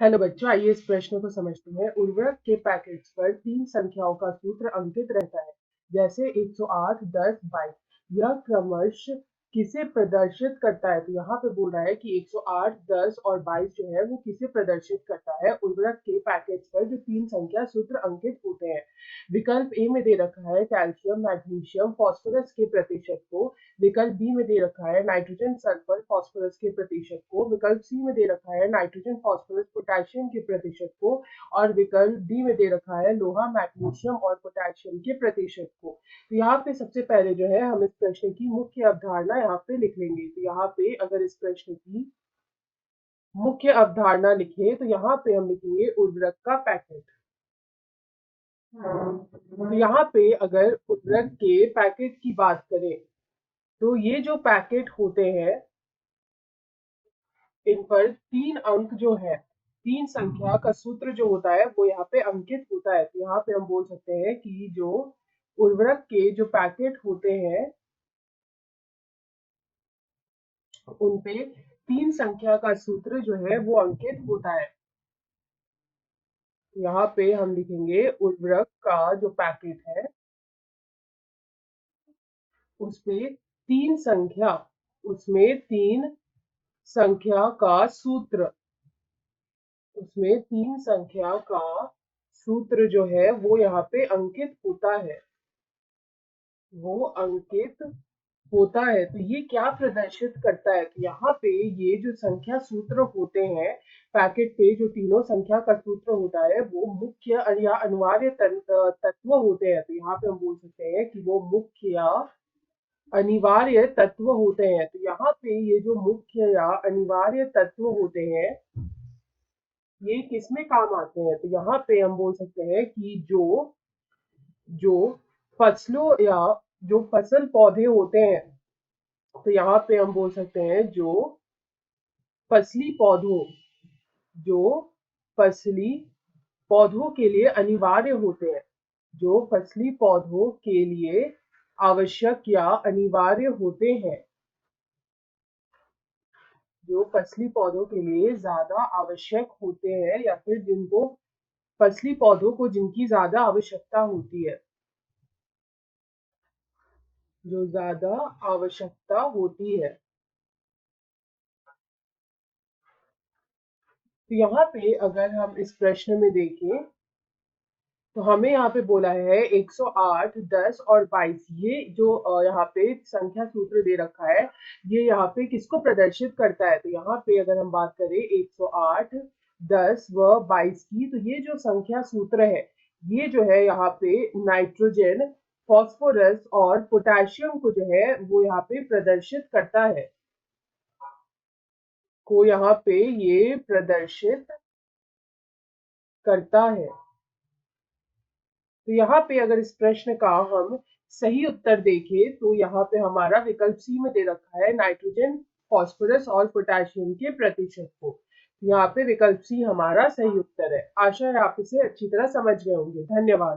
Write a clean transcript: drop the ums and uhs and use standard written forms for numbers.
Hello बच्चों, आइए इस प्रश्न को समझते हैं। उर्वरक के पैकेट्स पर 3 संख्याओं का सूत्र अंकित रहता है, जैसे 108, 10, 22। यह क्रमश किसे प्रदर्शित करता है? तो यहाँ पे बोल रहा है कि 108, 10 और 22 जो है वो किसे प्रदर्शित करता है? उर्वरक के पैकेट्स पर जो 3 संख्या सूत्र अंकित होते हैं। विकल्प ए में दे रखा है कैल्शियम, मैग्नीशियम, फास्फोरस के प्रतिशत को। विकल्प बी में दे रखा है नाइट्रोजन, सल्फर, फास्फोरस के प्रतिशत को। विकल्प सी में दे रखा है नाइट्रोजन, फास्फोरस, पोटेशियम के प्रतिशत को। और विकल्प डी में दे रखा है लोहा, मैग्नीशियम और पोटेशियम के प्रतिशत को। तो यहाँ पे सबसे पहले जो है हम इस प्रश्न की मुख्य अवधारणा यहाँ पे लिख लेंगे। तो यहाँ पे अगर इस प्रश्न की मुख्य अवधारणा लिखे तो यहाँ पे हम लिखेंगे उर्वरक का पैकेट। तो यहाँ पे अगर उर्वरक के पैकेट की बात करें तो ये जो पैकेट होते हैं इन पर 3 अंक जो है, 3 संख्या का सूत्र जो होता है वो यहाँ पे अंकित होता है। तो यहाँ पे हम बोल सकते हैं कि जो उर्वरक के जो पैकेट होते हैं उन पे 3 संख्या का सूत्र जो है वो अंकित होता है। यहाँ पे हम लिखेंगे उर्वरक का जो पैकेट है उसपे 3 संख्या, उसमें 3 संख्या का सूत्र, उसमें 3 संख्या का सूत्र जो है वो यहाँ पे अंकित होता है, वो अंकित होता है। तो ये क्या प्रदर्शित करता है? तो यहाँ पे ये जो संख्या सूत्र होते हैं पैकेट पे, जो तीनों संख्या का सूत्र होता है वो मुख्य या अनिवार्य तत्व होते हैं। तो यहाँ पे हम बोल सकते हैं कि वो मुख्य या अनिवार्य तत्व होते हैं। तो यहाँ पे ये जो मुख्य या अनिवार्य तत्व होते हैं ये किसमें काम आते हैं? तो यहाँ पे हम बोल सकते हैं कि जो जो फसलों या जो फसल पौधे होते हैं, तो यहाँ पे हम बोल सकते हैं जो फसली पौधों, जो फसली पौधों के लिए अनिवार्य होते हैं, जो फसली पौधों के लिए आवश्यक या अनिवार्य होते हैं, जो फसली पौधों के लिए ज्यादा आवश्यक होते हैं या फिर जिनको फसली पौधों को जिनकी ज्यादा आवश्यकता होती है, जो ज्यादा आवश्यकता होती है। तो यहाँ पे अगर हम इस प्रश्न में देखें तो हमें यहाँ पे बोला है 108, 10 और 22। ये जो यहाँ पे संख्या सूत्र दे रखा है ये यहाँ पे किसको प्रदर्शित करता है? तो यहाँ पे अगर हम बात करें 108, 10 व 22 की, तो ये जो संख्या सूत्र है ये जो है यहाँ पे नाइट्रोजन, फास्फोरस और पोटेशियम को जो है वो यहाँ पे प्रदर्शित करता है, को यहाँ पे ये प्रदर्शित करता है। तो यहाँ पे अगर इस प्रश्न का हम सही उत्तर देखें तो यहाँ पे हमारा विकल्प सी में दे रखा है नाइट्रोजन, फास्फोरस और पोटेशियम के प्रतिशत को। यहाँ पे विकल्प सी हमारा सही उत्तर है। आशा है आप इसे अच्छी तरह समझ गए होंगे। धन्यवाद।